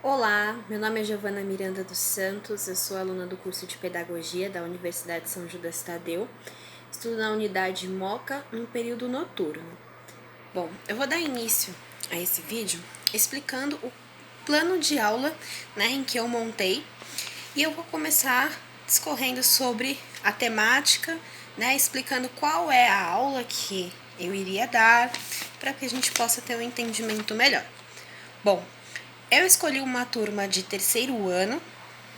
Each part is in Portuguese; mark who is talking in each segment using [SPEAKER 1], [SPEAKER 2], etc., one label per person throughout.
[SPEAKER 1] Olá, meu nome é Giovana Miranda dos Santos, eu sou aluna do curso de Pedagogia da Universidade São Judas Tadeu, estudo na unidade Moca no período noturno. Bom, eu vou dar início a esse vídeo explicando o plano de aula, em que eu montei, e eu vou começar discorrendo sobre a temática, explicando qual é a aula que eu iria dar, para que a gente possa ter um entendimento melhor. Bom, eu escolhi uma turma de terceiro ano,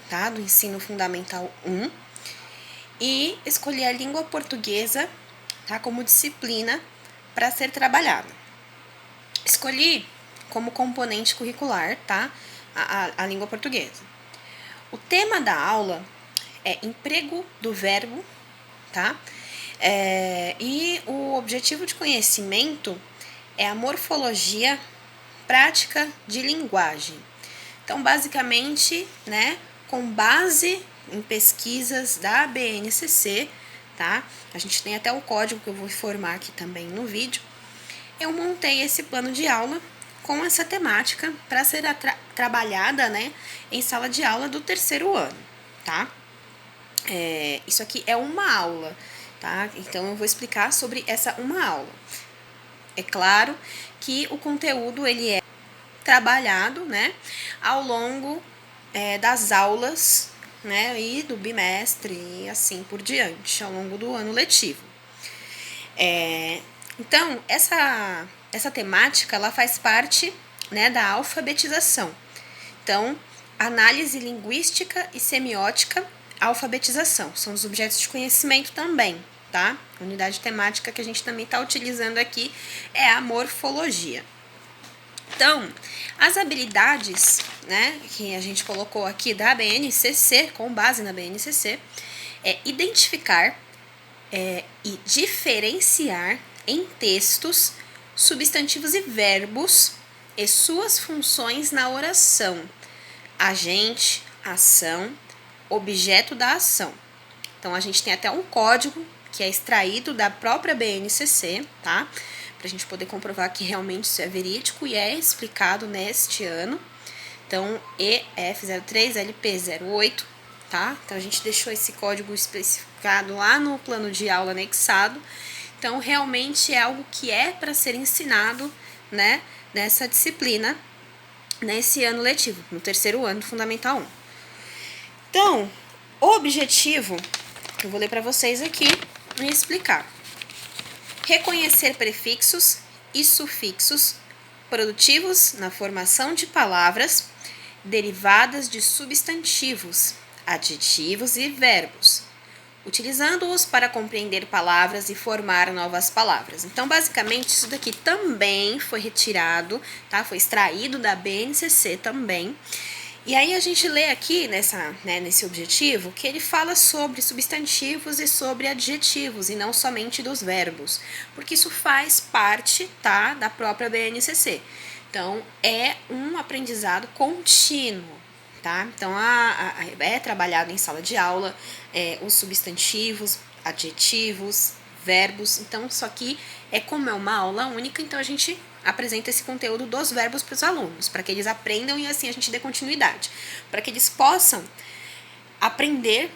[SPEAKER 1] tá, do ensino fundamental 1, e escolhi a língua portuguesa, tá, como disciplina para ser trabalhada. Escolhi como componente curricular, tá, a língua portuguesa. O tema da aula é emprego do verbo, tá, e o objetivo de conhecimento é a morfologia prática de linguagem. Então, basicamente, com base em pesquisas da BNCC, tá? A gente tem até o código que eu vou informar aqui também no vídeo. Eu montei esse plano de aula com essa temática para ser trabalhada, em sala de aula do terceiro ano, tá? Isso aqui é uma aula, tá? Então, eu vou explicar sobre essa uma aula. É claro que o conteúdo, ele é trabalhado, ao longo das aulas, e do bimestre e assim por diante, ao longo do ano letivo. Então, essa temática, ela faz parte, da alfabetização. Então, análise linguística e semiótica, alfabetização, são os objetos de conhecimento também, tá? A unidade temática que a gente também está utilizando aqui é a morfologia. Então, as habilidades, que a gente colocou aqui da BNCC, com base na BNCC, é identificar e diferenciar em textos substantivos e verbos e suas funções na oração, agente, ação, objeto da ação. Então, a gente tem até um código que é extraído da própria BNCC, tá? Para a gente poder comprovar que realmente isso é verídico e é explicado neste ano. Então, EF03LP08, tá? Então, a gente deixou esse código especificado lá no plano de aula anexado. Então, realmente é algo que é para ser ensinado, nessa disciplina, nesse ano letivo, no terceiro ano do Fundamental 1. Então, o objetivo, eu vou ler para vocês aqui e explicar. Reconhecer prefixos e sufixos produtivos na formação de palavras derivadas de substantivos, adjetivos e verbos, utilizando-os para compreender palavras e formar novas palavras. Então, basicamente, isso daqui também foi retirado, tá? Foi extraído da BNCC também. E aí a gente lê aqui nesse objetivo que ele fala sobre substantivos e sobre adjetivos e não somente dos verbos, porque isso faz parte, tá, da própria BNCC. Então, é um aprendizado contínuo, tá? Então, é trabalhado em sala de aula os substantivos, adjetivos, verbos. Então, só que como é uma aula única, então a gente apresenta esse conteúdo dos verbos para os alunos, para que eles aprendam e assim a gente dê continuidade, para que eles possam aprender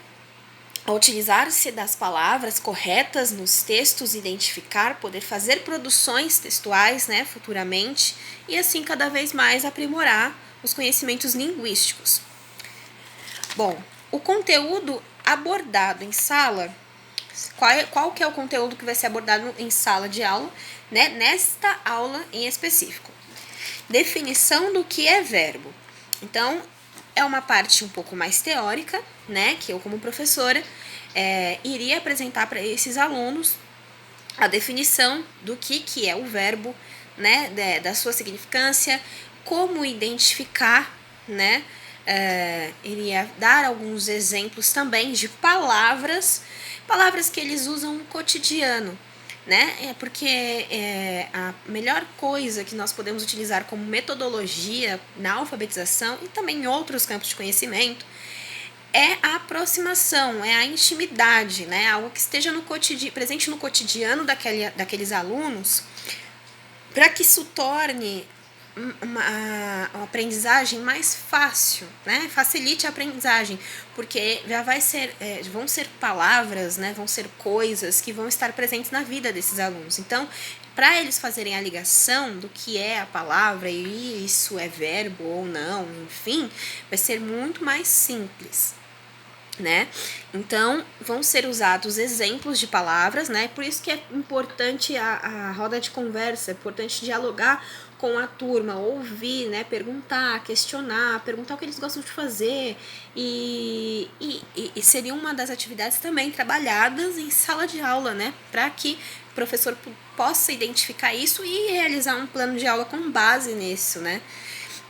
[SPEAKER 1] a utilizar-se das palavras corretas nos textos, identificar, poder fazer produções textuais, futuramente, e assim cada vez mais aprimorar os conhecimentos linguísticos. Bom, o conteúdo abordado em sala, qual que é o conteúdo que vai ser abordado em sala de aula, nesta aula em específico? Definição do que é verbo. Então, é uma parte um pouco mais teórica, que eu como professora iria apresentar para esses alunos a definição do que é o verbo, da sua significância, como identificar, iria dar alguns exemplos também de palavras que eles usam no cotidiano, porque a melhor coisa que nós podemos utilizar como metodologia na alfabetização e também em outros campos de conhecimento é a aproximação, é a intimidade, algo que esteja presente no cotidiano daqueles alunos, para que isso torne uma aprendizagem mais fácil, né? Facilite a aprendizagem, porque já vão ser palavras, né? Vão ser coisas que vão estar presentes na vida desses alunos. Então, para eles fazerem a ligação do que é a palavra e isso é verbo ou não, enfim, vai ser muito mais simples, né? Então, vão ser usados exemplos de palavras, né? Por isso que é importante a roda de conversa, é importante dialogar com a turma, ouvir, né? Perguntar, questionar, perguntar o que eles gostam de fazer. E seria uma das atividades também trabalhadas em sala de aula, né? Para que o professor possa identificar isso e realizar um plano de aula com base nisso, né?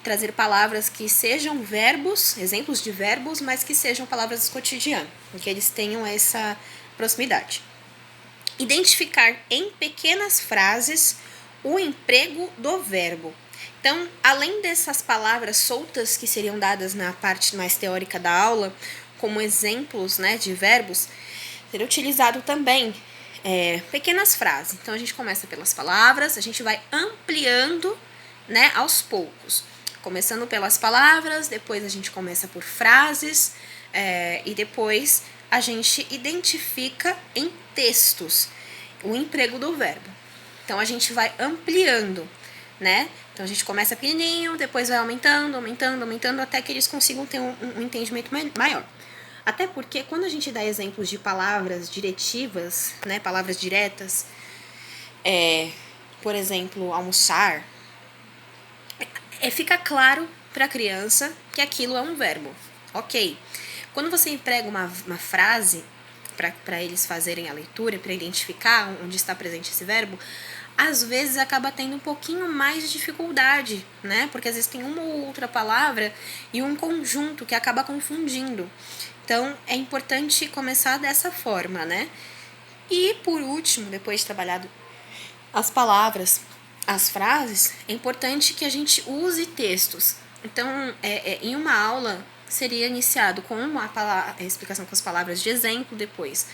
[SPEAKER 1] Trazer palavras que sejam verbos, exemplos de verbos, mas que sejam palavras do cotidiano, que eles tenham essa proximidade. Identificar em pequenas frases o emprego do verbo. Então, além dessas palavras soltas que seriam dadas na parte mais teórica da aula, como exemplos, né, de verbos, seria utilizado também pequenas frases. Então, a gente começa pelas palavras, a gente vai ampliando, né, aos poucos. Começando pelas palavras, depois a gente começa por frases, e depois a gente identifica em textos o emprego do verbo. Então a gente vai ampliando, né? Então a gente começa pequenininho, depois vai aumentando, até que eles consigam ter um entendimento maior. Até porque quando a gente dá exemplos de palavras diretivas, né, palavras diretas, por exemplo, almoçar, fica claro para a criança que aquilo é um verbo. Ok. Quando você emprega uma frase para eles fazerem a leitura, para identificar onde está presente esse verbo, às vezes acaba tendo um pouquinho mais de dificuldade, né? Porque às vezes tem uma ou outra palavra e um conjunto que acaba confundindo. Então, é importante começar dessa forma, né? E, por último, depois de trabalhado as palavras, as frases, é importante que a gente use textos. Então, em uma aula, seria iniciado com a explicação com as palavras de exemplo, depois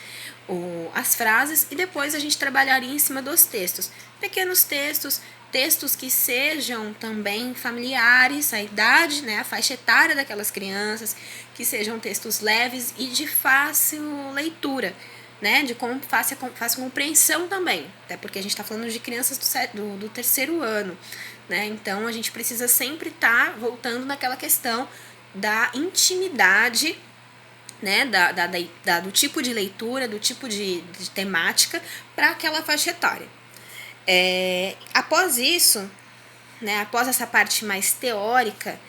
[SPEAKER 1] as frases, e depois a gente trabalharia em cima dos textos. Pequenos textos, textos que sejam também familiares à idade, né, à faixa etária daquelas crianças, que sejam textos leves e de fácil leitura, né, de fácil compreensão também, até porque a gente está falando de crianças do terceiro ano, né, então a gente precisa sempre estar voltando naquela questão da intimidade, né, do tipo de leitura, do tipo de temática para aquela faixa etária. Após isso, né, após essa parte mais teórica,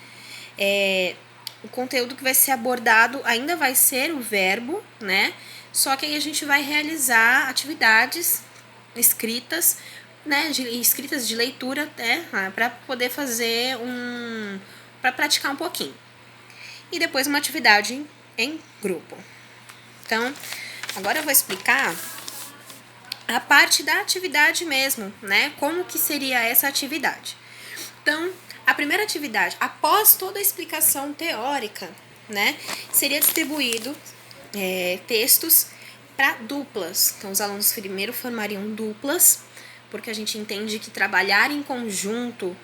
[SPEAKER 1] o conteúdo que vai ser abordado ainda vai ser o verbo, né? Só que aí a gente vai realizar atividades escritas, né? Escritas de leitura, né? Para poder fazer para praticar um pouquinho. E depois uma atividade em grupo. Então, agora eu vou explicar a parte da atividade mesmo, né? Como que seria essa atividade? Então, a primeira atividade, após toda a explicação teórica, né, seria distribuído textos para duplas. Então, os alunos primeiro formariam duplas, porque a gente entende que trabalhar em conjunto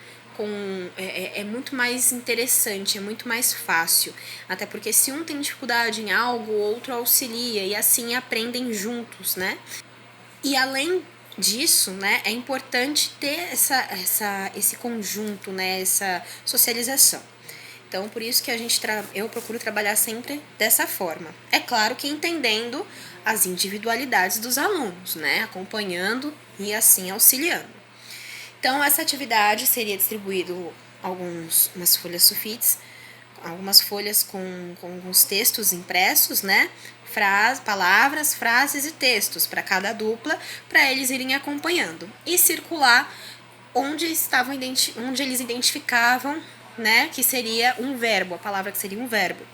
[SPEAKER 1] é muito mais interessante, é muito mais fácil. Até porque se um tem dificuldade em algo, o outro auxilia, e assim aprendem juntos, né? E além disso, né, é importante ter esse conjunto, né, essa socialização. Então, por isso que eu procuro trabalhar sempre dessa forma. É claro que entendendo as individualidades dos alunos, né, acompanhando e assim auxiliando. Então, essa atividade seria distribuído umas folhas sulfites, algumas folhas com alguns textos impressos, né, palavras, frases e textos para cada dupla, para eles irem acompanhando e circular onde eles identificavam, né, que seria um verbo, a palavra que seria um verbo.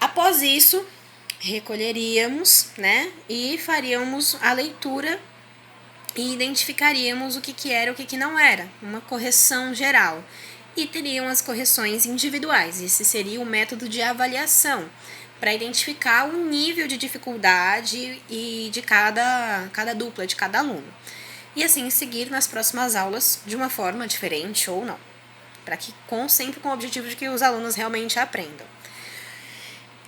[SPEAKER 1] Após isso, recolheríamos, né, e faríamos a leitura e identificaríamos o que era e o que não era, uma correção geral. E teriam as correções individuais. Esse seria o método de avaliação, para identificar o nível de dificuldade de cada dupla, de cada aluno. e assim seguir nas próximas aulas de uma forma diferente ou não, para que sempre com o objetivo de que os alunos realmente aprendam.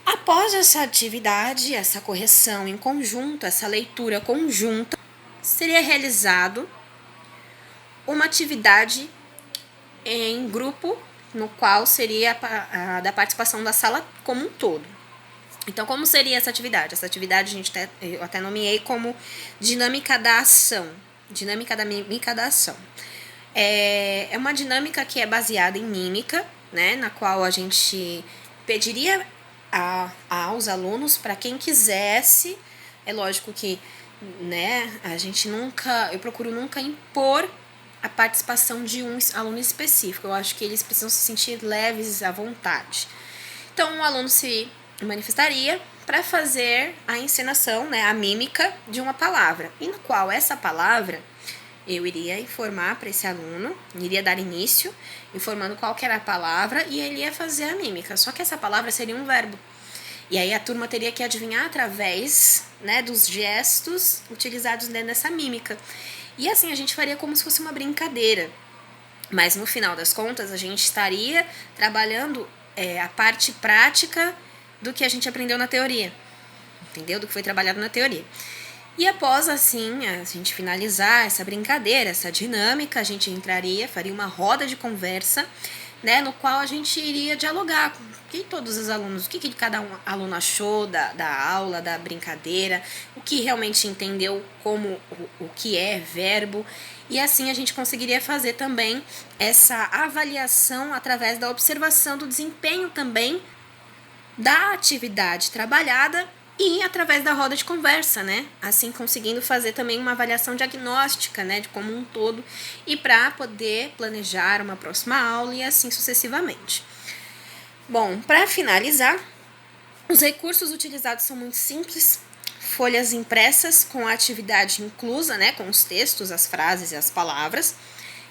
[SPEAKER 1] Após essa atividade, essa correção em conjunto, essa leitura conjunta, seria realizado uma atividade em grupo, no qual seria a da participação da sala como um todo. Então, como seria essa atividade? Essa atividade eu até nomeei como dinâmica da ação. Dinâmica da mímica da ação. É uma dinâmica que é baseada em mímica, né, na qual a gente pediria aos alunos, para quem quisesse, é lógico que, né, eu procuro nunca impor a participação de um aluno específico. Eu acho que eles precisam se sentir leves à vontade. Então, o aluno se manifestaria para fazer a encenação, né, a mímica de uma palavra, e no qual essa palavra eu iria informar para esse aluno, iria dar início, informando qual que era a palavra, e ele ia fazer a mímica. Só que essa palavra seria um verbo. E aí a turma teria que adivinhar através, né, dos gestos utilizados dentro dessa mímica. E assim a gente faria como se fosse uma brincadeira. Mas no final das contas a gente estaria trabalhando a parte prática do que a gente aprendeu na teoria. Entendeu? Do que foi trabalhado na teoria. E após, assim, a gente finalizar essa brincadeira, essa dinâmica, a gente faria uma roda de conversa, né, no qual a gente iria dialogar com todos os alunos, o que cada aluno achou da aula, da brincadeira, o que realmente entendeu como o que é verbo, e assim a gente conseguiria fazer também essa avaliação através da observação do desempenho também da atividade trabalhada e através da roda de conversa, né? Assim conseguindo fazer também uma avaliação diagnóstica, né, de como um todo, e para poder planejar uma próxima aula e assim sucessivamente. Bom, para finalizar, os recursos utilizados são muito simples: folhas impressas com a atividade inclusa, né, com os textos, as frases e as palavras,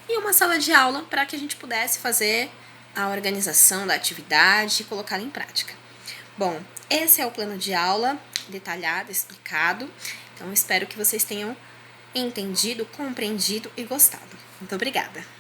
[SPEAKER 1] e uma sala de aula para que a gente pudesse fazer a organização da atividade e colocá-la em prática. Bom, esse é o plano de aula detalhado, explicado. Então, espero que vocês tenham entendido, compreendido e gostado. Muito obrigada!